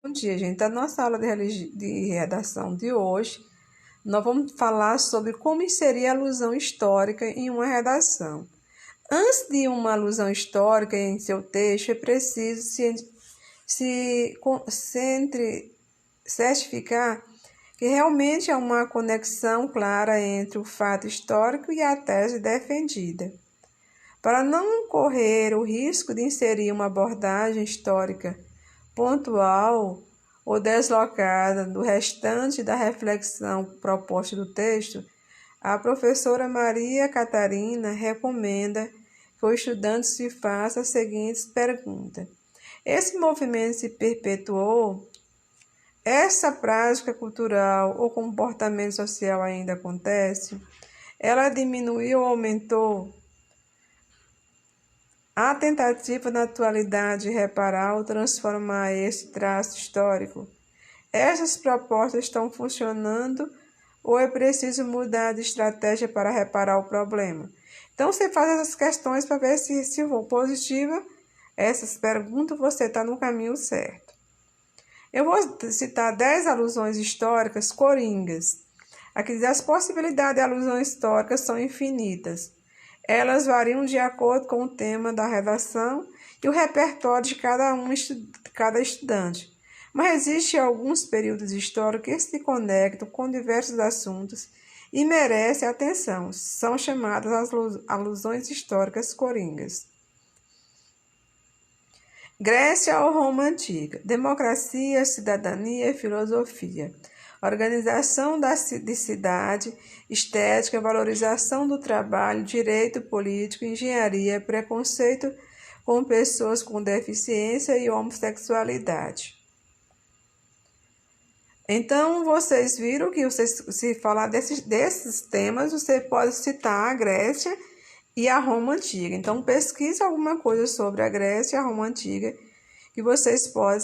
Bom dia, gente. A nossa aula de redação de hoje, nós vamos falar sobre como inserir a alusão histórica em uma redação. Antes de uma alusão histórica em seu texto, é preciso certificar que realmente há uma conexão clara entre o fato histórico e a tese defendida. Para não correr o risco de inserir uma abordagem histórica pontual ou deslocada do restante da reflexão proposta do texto, a professora Maria Catarina recomenda que o estudante se faça as seguintes perguntas. Esse movimento se perpetuou? Essa prática cultural ou comportamento social ainda acontece? Ela diminuiu ou aumentou? A tentativa na atualidade de reparar ou transformar esse traço histórico. Essas propostas estão funcionando ou é preciso mudar de estratégia para reparar o problema? Então, você faz essas questões para ver se for positiva essas perguntas, você está no caminho certo. Eu vou citar 10 alusões históricas coringas. Aqui diz, as possibilidades de alusões históricas são infinitas. Elas variam de acordo com o tema da redação e o repertório de cada estudante. Mas existem alguns períodos históricos que se conectam com diversos assuntos e merecem atenção. São chamadas as alusões históricas coringas. Grécia ou Roma Antiga. Democracia, cidadania e filosofia. Organização de cidade, estética, valorização do trabalho, direito político, engenharia, preconceito com pessoas com deficiência e homossexualidade. Então, vocês viram que se falar desses temas, você pode citar a Grécia e a Roma Antiga. Então, pesquise alguma coisa sobre a Grécia e a Roma Antiga, que vocês podem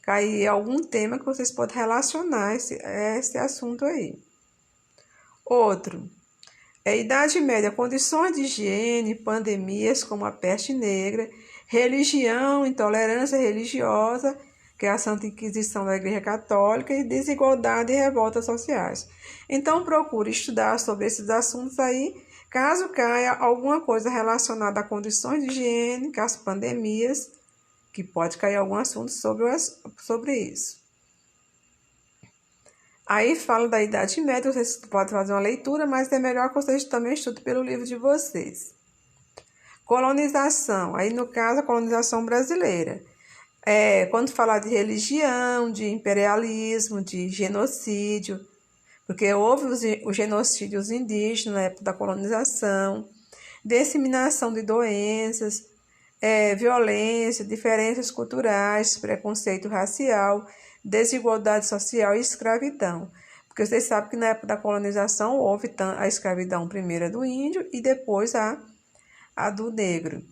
cair algum tema que vocês podem relacionar esse assunto aí. Outro, Idade Média, condições de higiene, pandemias como a peste negra, religião, intolerância religiosa, que é a Santa Inquisição da Igreja Católica, e desigualdade e revoltas sociais. Então, procure estudar sobre esses assuntos aí, caso caia alguma coisa relacionada a condições de higiene, com as pandemias, que pode cair algum assunto sobre isso. Aí fala da Idade Média, vocês podem fazer uma leitura, mas é melhor que vocês também estudem pelo livro de vocês. Colonização, aí no caso a colonização brasileira. Quando falar de religião, de imperialismo, de genocídio, porque houve os genocídios indígenas na época da colonização, disseminação de doenças, violência, diferenças culturais, preconceito racial, desigualdade social e escravidão. Porque vocês sabem que na época da colonização houve a escravidão primeira do índio e depois a do negro.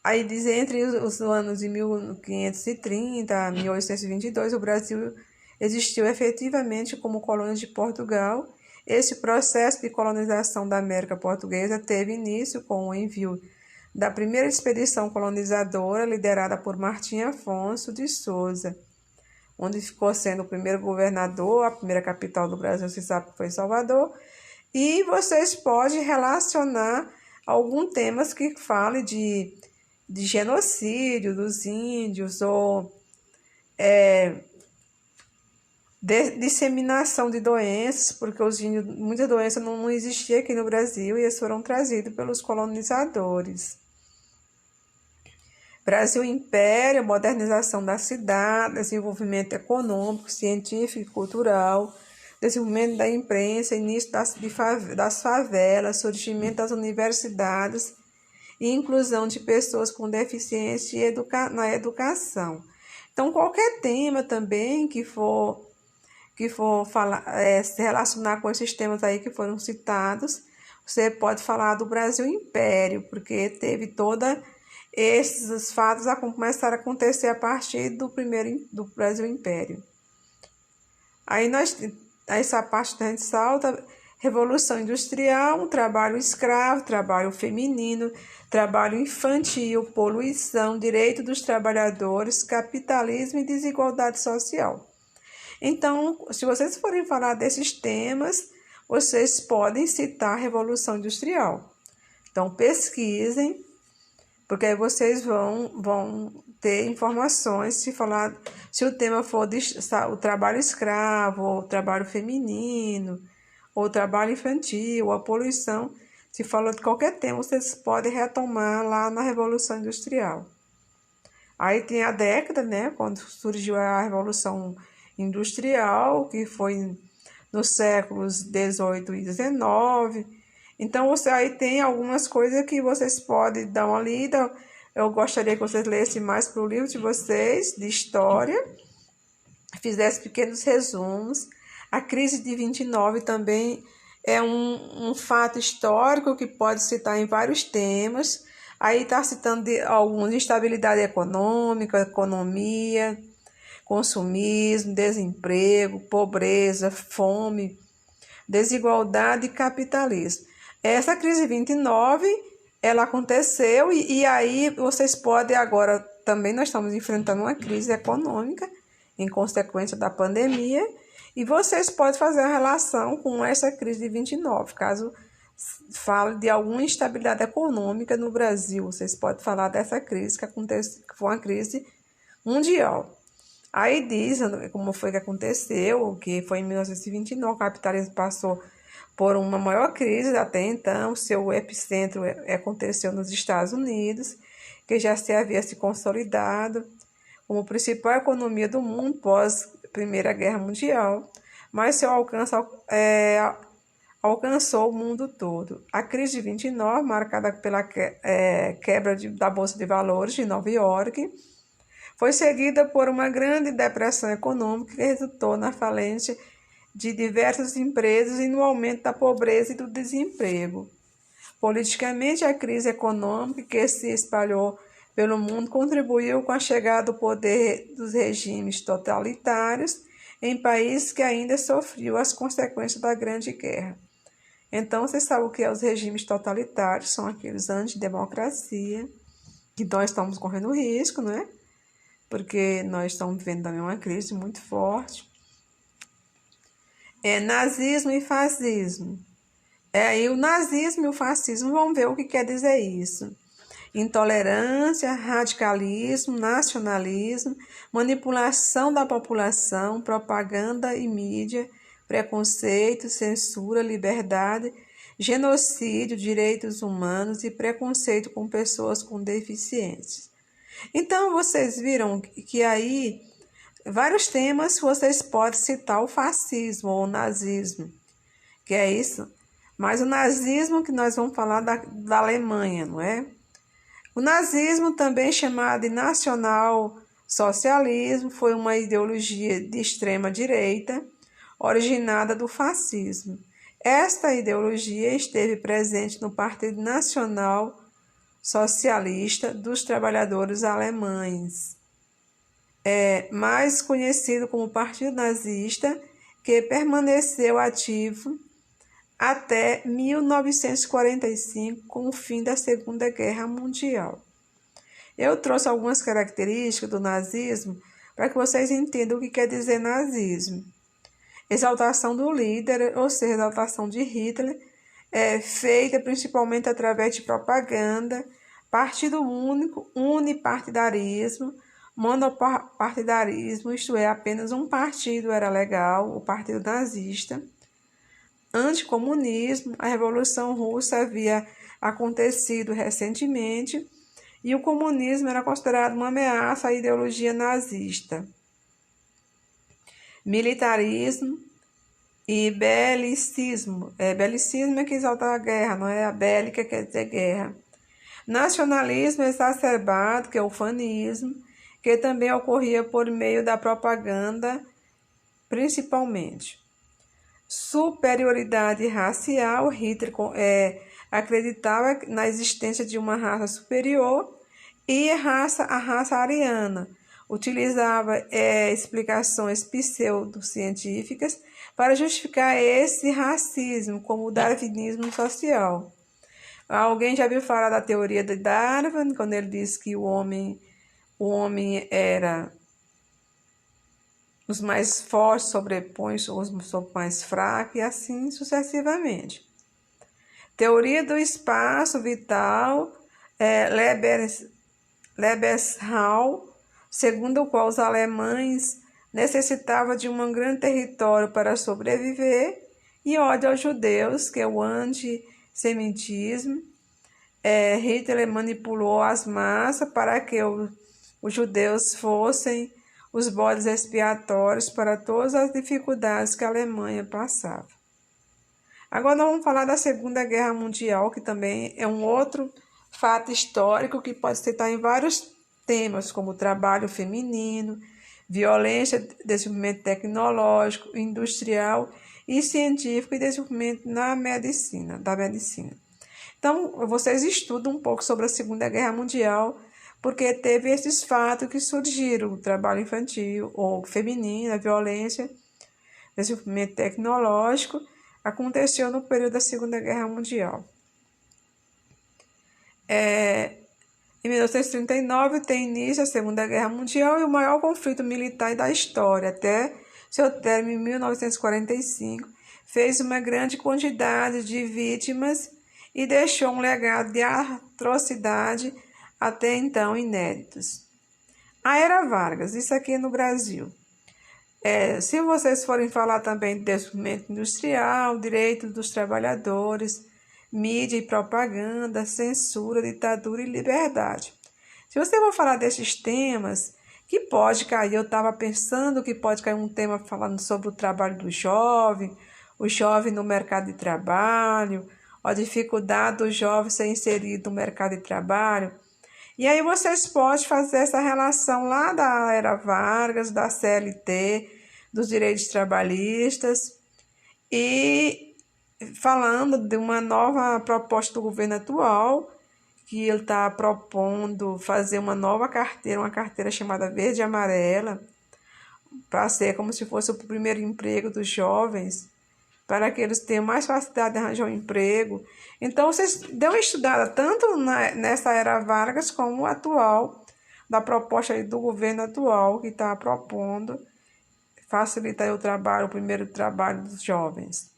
Aí diz, entre os anos de 1530 a 1822, o Brasil existiu efetivamente como colônia de Portugal. Esse processo de colonização da América Portuguesa teve início com o envio da primeira expedição colonizadora, liderada por Martim Afonso de Souza, onde ficou sendo o primeiro governador, a primeira capital do Brasil, você sabe que foi Salvador, e vocês podem relacionar alguns temas que falem de genocídio dos índios, ou disseminação de doenças, porque os índios, muitas doenças não existiam aqui no Brasil e eles foram trazidos pelos colonizadores. Brasil Império, modernização da cidade, desenvolvimento econômico, científico e cultural, desenvolvimento da imprensa, início das favelas, surgimento das universidades e inclusão de pessoas com deficiência na educação. Então, qualquer tema também que for falar, se relacionar com esses temas aí que foram citados, você pode falar do Brasil Império, porque teve toda esses fatos começaram a acontecer a partir do Brasil Império. Aí essa parte a gente salta, Revolução Industrial, trabalho escravo, trabalho feminino, trabalho infantil, poluição, direito dos trabalhadores, capitalismo e desigualdade social. Então, se vocês forem falar desses temas, vocês podem citar a Revolução Industrial. Então, pesquisem, porque aí vocês vão ter informações se o tema for o trabalho escravo, ou o trabalho feminino, ou o trabalho infantil, ou a poluição. Se falou de qualquer tema, vocês podem retomar lá na Revolução Industrial. Aí tem a década, né, quando surgiu a Revolução Industrial, que foi nos séculos 18 e 19. Então, você aí tem algumas coisas que vocês podem dar uma lida. Eu gostaria que vocês lessem mais para o livro de vocês, de história, fizessem pequenos resumos. A crise de 29 também é um fato histórico que pode citar em vários temas. Aí está citando alguns: instabilidade econômica, economia, consumismo, desemprego, pobreza, fome, desigualdade e capitalismo. Essa crise 29, ela aconteceu e aí vocês podem agora, também nós estamos enfrentando uma crise econômica em consequência da pandemia, e vocês podem fazer a relação com essa crise de 29, caso fale de alguma instabilidade econômica no Brasil, vocês podem falar dessa crise que foi uma crise mundial. Aí diz como foi que aconteceu, que foi em 1929, o capitalismo passou por uma maior crise até então. Seu epicentro aconteceu nos Estados Unidos, que já havia se consolidado como principal economia do mundo pós Primeira Guerra Mundial, mas seu alcance alcançou o mundo todo. A crise de 29, marcada pela quebra da Bolsa de Valores de Nova York, foi seguida por uma grande depressão econômica que resultou na falência de diversas empresas e no aumento da pobreza e do desemprego. Politicamente, a crise econômica que se espalhou pelo mundo contribuiu com a chegada do poder dos regimes totalitários em países que ainda sofriam as consequências da Grande Guerra. Então, vocês sabem o que é os regimes totalitários? São aqueles antidemocracia, que nós estamos correndo risco, não é? Porque nós estamos vivendo também uma crise muito forte. Nazismo e fascismo. E o nazismo e o fascismo, vamos ver o que quer dizer isso. Intolerância, radicalismo, nacionalismo, manipulação da população, propaganda e mídia, preconceito, censura, liberdade, genocídio, direitos humanos e preconceito com pessoas com deficiências. Então, vocês viram que aí, vários temas, vocês podem citar o fascismo ou o nazismo, que é isso. Mas o nazismo que nós vamos falar da Alemanha, não é? O nazismo, também chamado de nacional-socialismo, foi uma ideologia de extrema-direita, originada do fascismo. Esta ideologia esteve presente no Partido Nacional Socialista dos Trabalhadores Alemães, mais conhecido como Partido Nazista, que permaneceu ativo até 1945, com o fim da Segunda Guerra Mundial. Eu trouxe algumas características do nazismo para que vocês entendam o que quer dizer nazismo. Exaltação do líder, ou seja, exaltação de Hitler, feita principalmente através de propaganda, partido único, unipartidarismo, monopartidarismo, isto é, apenas um partido era legal, o Partido Nazista. Anticomunismo, a Revolução Russa havia acontecido recentemente e o comunismo era considerado uma ameaça à ideologia nazista. Militarismo e belicismo. Belicismo é que exalta a guerra, não é? A bélica quer dizer guerra. Nacionalismo exacerbado, que é o fanismo, que também ocorria por meio da propaganda, principalmente. Superioridade racial, Hitler acreditava na existência de uma raça superior e a raça ariana, utilizava explicações pseudocientíficas para justificar esse racismo, como o darwinismo social. Alguém já ouviu falar da teoria de Darwin, quando ele diz que o homem era os mais fortes sobrepõem os mais fracos e assim sucessivamente. Teoria do espaço vital, Lebensraum, segundo o qual os alemães necessitavam de um grande território para sobreviver, e ódio aos judeus, que é o antissemitismo. Hitler manipulou as massas para que os judeus fossem os bodes expiatórios para todas as dificuldades que a Alemanha passava. Agora nós vamos falar da Segunda Guerra Mundial, que também é um outro fato histórico que pode se citar em vários temas, como trabalho feminino, violência, desenvolvimento tecnológico, industrial e científico e desenvolvimento da medicina. Então, vocês estudam um pouco sobre a Segunda Guerra Mundial, porque teve esses fatos que surgiram, o trabalho infantil ou feminino, a violência, desenvolvimento tecnológico, aconteceu no período da Segunda Guerra Mundial. Em 1939 tem início a Segunda Guerra Mundial e o maior conflito militar da história, até seu término em 1945, fez uma grande quantidade de vítimas e deixou um legado de atrocidade até então inéditos. A Era Vargas, isso aqui no Brasil. Se vocês forem falar também de desenvolvimento industrial, direitos dos trabalhadores, mídia e propaganda, censura, ditadura e liberdade. Se você for falar desses temas, que pode cair, eu estava pensando que pode cair um tema falando sobre o trabalho do jovem, o jovem no mercado de trabalho, a dificuldade do jovem ser inserido no mercado de trabalho. E aí vocês podem fazer essa relação lá da Era Vargas, da CLT, dos direitos trabalhistas, e falando de uma nova proposta do governo atual, que ele está propondo fazer uma nova carteira, uma carteira chamada Verde e Amarela, para ser como se fosse o primeiro emprego dos jovens, para que eles tenham mais facilidade de arranjar um emprego. Então, vocês dão uma estudada tanto nessa Era Vargas como atual, da proposta do governo atual, que está propondo facilitar o primeiro trabalho dos jovens.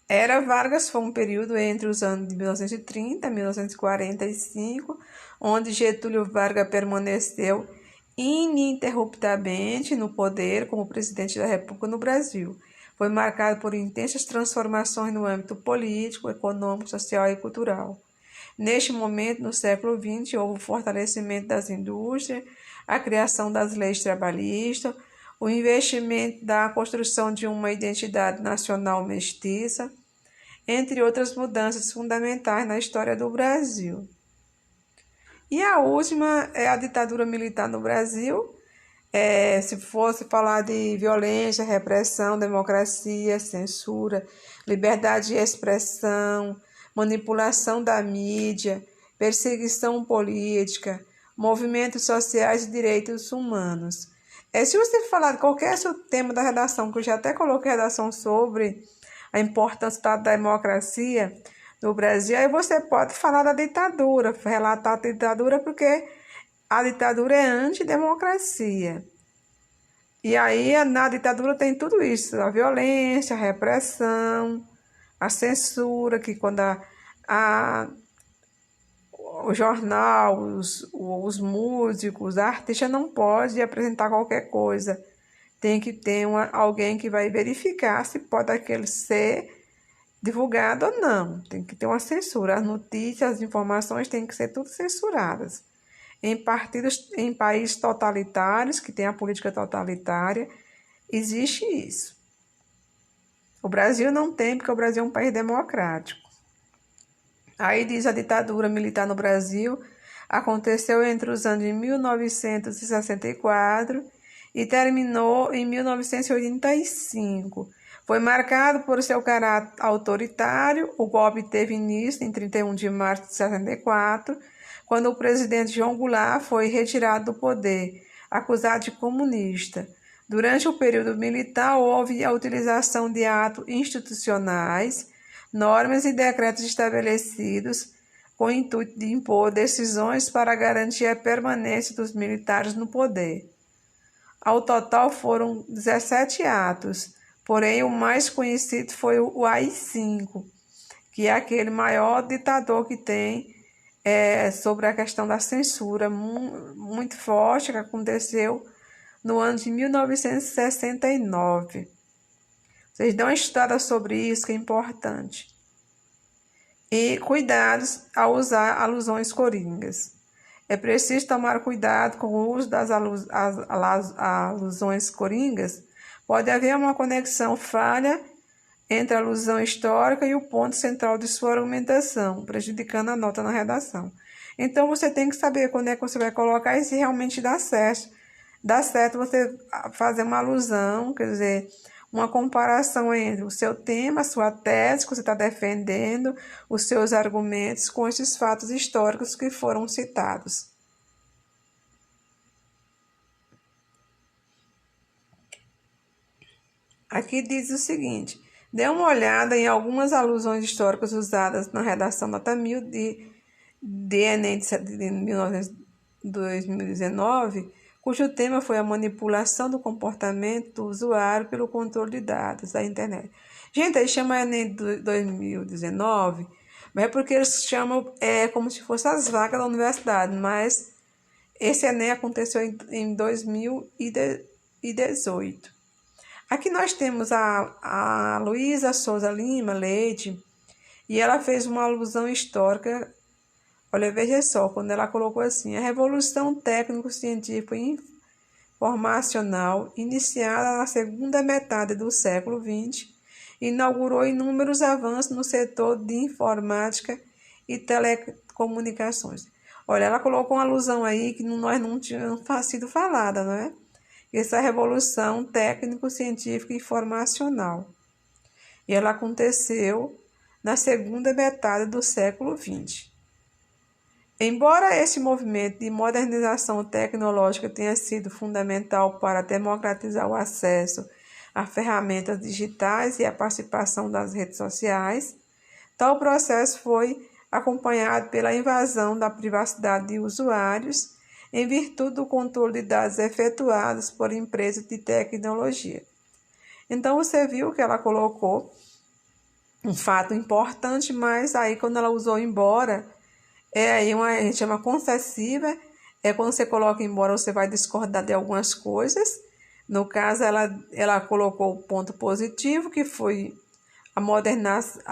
Era Vargas foi um período entre os anos de 1930 e 1945, onde Getúlio Vargas permaneceu ininterruptamente no poder como presidente da República no Brasil. Foi marcado por intensas transformações no âmbito político, econômico, social e cultural. Neste momento, no século XX, houve o fortalecimento das indústrias, a criação das leis trabalhistas, o investimento da construção de uma identidade nacional mestiça, entre outras mudanças fundamentais na história do Brasil. E a última é a ditadura militar no Brasil. Se fosse falar de violência, repressão, democracia, censura, liberdade de expressão, manipulação da mídia, perseguição política, movimentos sociais e direitos humanos. Se você falar de qualquer tema da redação, que eu já até coloquei a redação sobre a importância da democracia no Brasil, aí você pode falar da ditadura, relatar a ditadura, porque a ditadura é antidemocracia. E aí, na ditadura tem tudo isso, a violência, a repressão, a censura, que quando o jornal, os músicos, os artistas não podem apresentar qualquer coisa. Tem que ter alguém que vai verificar se pode aquele ser divulgado ou não. Tem que ter uma censura. As notícias, as informações têm que ser tudo censuradas. Em países totalitários, que tem a política totalitária, existe isso. O Brasil não tem, porque o Brasil é um país democrático. Aí diz a ditadura militar no Brasil aconteceu entre os anos de 1964 e terminou em 1985. Foi marcado por seu caráter autoritário. O golpe teve início em 31 de março de 64, quando o presidente João Goulart foi retirado do poder, acusado de comunista. Durante o período militar, houve a utilização de atos institucionais, normas e decretos estabelecidos com o intuito de impor decisões para garantir a permanência dos militares no poder. Ao total foram 17 atos, porém o mais conhecido foi o AI-5, que é aquele maior ditador que tem sobre a questão da censura muito forte, que aconteceu no ano de 1969. Vocês dão uma estudada sobre isso, que é importante. E cuidados ao usar alusões coringas. É preciso tomar cuidado com o uso das alusões coringas. Pode haver uma conexão falha entre a alusão histórica e o ponto central de sua argumentação, prejudicando a nota na redação. Então, você tem que saber quando é que você vai colocar e se realmente dá certo. Dá certo você fazer uma alusão, quer dizer, uma comparação entre o seu tema, a sua tese que você está defendendo, os seus argumentos com esses fatos históricos que foram citados. Aqui diz o seguinte: dê uma olhada em algumas alusões históricas usadas na redação nota 1000 de Enem de 2019, cujo tema foi a manipulação do comportamento do usuário pelo controle de dados da internet. Gente, eles chamam Enem de 2019, mas é porque eles chamam como se fosse as vagas da universidade, mas esse Enem aconteceu em 2018. Aqui nós temos a Luísa Souza Lima Leite, e ela fez uma alusão histórica. Olha, veja só, quando ela colocou assim: a revolução técnico-científica e informacional, iniciada na segunda metade do século XX, inaugurou inúmeros avanços no setor de informática e telecomunicações. Olha, ela colocou uma alusão aí que nós não tínhamos sido falada, não é? Essa revolução técnico-científica e informacional. E ela aconteceu na segunda metade do século XX. Embora esse movimento de modernização tecnológica tenha sido fundamental para democratizar o acesso a ferramentas digitais e a participação das redes sociais, tal processo foi acompanhado pela invasão da privacidade de usuários em virtude do controle de dados efetuados por empresas de tecnologia. Então, você viu que ela colocou um fato importante, mas aí quando ela usou embora, aí a gente chama concessiva, quando você coloca embora, você vai discordar de algumas coisas. No caso, ela colocou o ponto positivo, que foi a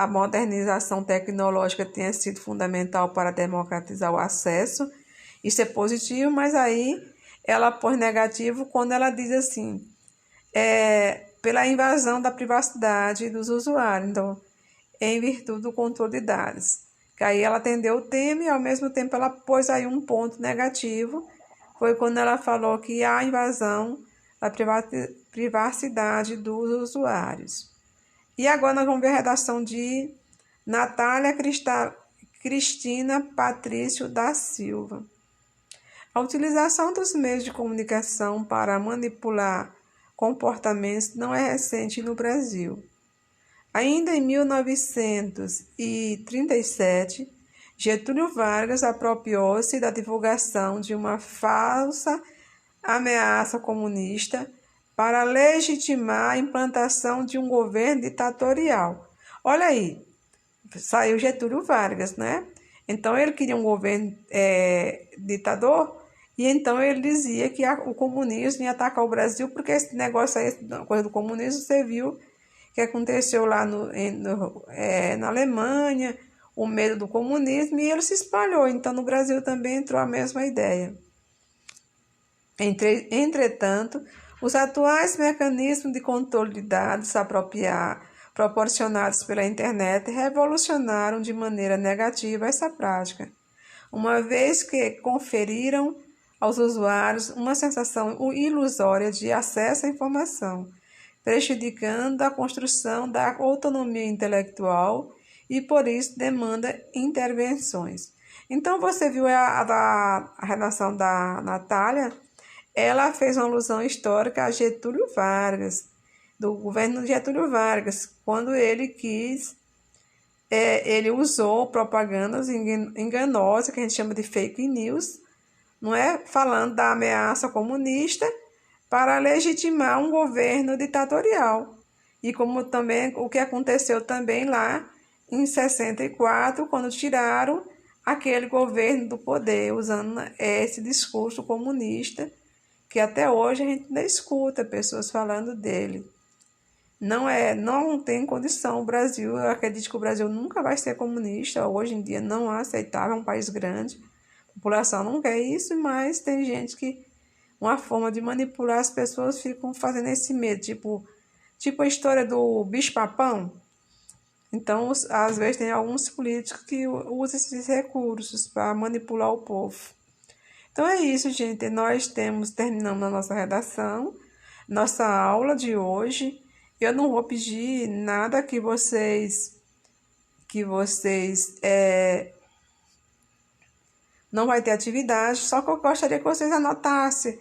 modernização tecnológica tenha sido fundamental para democratizar o acesso. Isso é positivo, mas aí ela pôs negativo quando ela diz assim, pela invasão da privacidade dos usuários, então, em virtude do controle de dados. Que aí ela atendeu o tema e, ao mesmo tempo, ela pôs aí um ponto negativo, foi quando ela falou que há invasão da privacidade dos usuários. E agora nós vamos ver a redação de Natália Cristina Patrício da Silva. A utilização dos meios de comunicação para manipular comportamentos não é recente no Brasil. Ainda em 1937, Getúlio Vargas apropriou-se da divulgação de uma falsa ameaça comunista para legitimar a implantação de um governo ditatorial. Olha aí, saiu Getúlio Vargas, né? Então, ele queria um governo ditador, e então ele dizia que o comunismo ia atacar o Brasil, porque esse negócio aí, a coisa do comunismo, você viu que aconteceu lá na Alemanha, o medo do comunismo, e ele se espalhou. Então, no Brasil também entrou a mesma ideia. Entretanto, os atuais mecanismos de controle de dados proporcionados pela internet revolucionaram de maneira negativa essa prática, uma vez que conferiram aos usuários uma sensação ilusória de acesso à informação, prejudicando a construção da autonomia intelectual e, por isso, demanda intervenções. Então, você viu a redação da Natália? Ela fez uma alusão histórica a Getúlio Vargas, do governo de Getúlio Vargas, quando ele quis, ele usou propagandas enganosas, que a gente chama de fake news, não é? Falando da ameaça comunista para legitimar um governo ditatorial. E como também o que aconteceu também lá em 64, quando tiraram aquele governo do poder, usando esse discurso comunista, que até hoje a gente ainda escuta pessoas falando dele. Não tem condição o Brasil, eu acredito que o Brasil nunca vai ser comunista, hoje em dia não é aceitável, é um país grande, a população não quer isso, mas tem gente que, uma forma de manipular as pessoas, ficam fazendo esse medo, tipo a história do bicho-papão. Então, às vezes tem alguns políticos que usam esses recursos para manipular o povo. Então é isso, gente. Nós terminamos a nossa redação, nossa aula de hoje. Eu não vou pedir nada que vocês não vai ter atividade, só que eu gostaria que vocês anotassem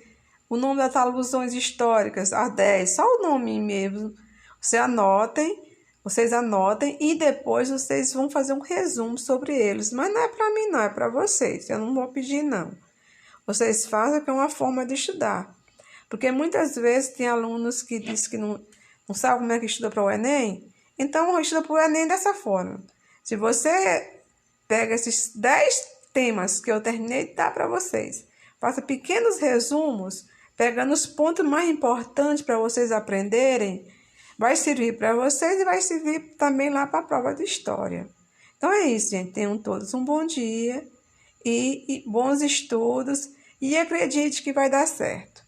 o nome das alusões históricas, as 10, só o nome mesmo. Vocês anotem e depois vocês vão fazer um resumo sobre eles. Mas não é para mim, não, é para vocês. Eu não vou pedir, não. Vocês fazem, que é uma forma de estudar. Porque muitas vezes tem alunos que dizem que não sabe como é que estuda para o Enem, então estuda para o Enem dessa forma. Se você pega esses 10 temas que eu terminei de dar para vocês, faça pequenos resumos, pegando os pontos mais importantes para vocês aprenderem, vai servir para vocês e vai servir também lá para a prova de história. Então é isso, gente. Tenham todos um bom dia e bons estudos e acredite que vai dar certo.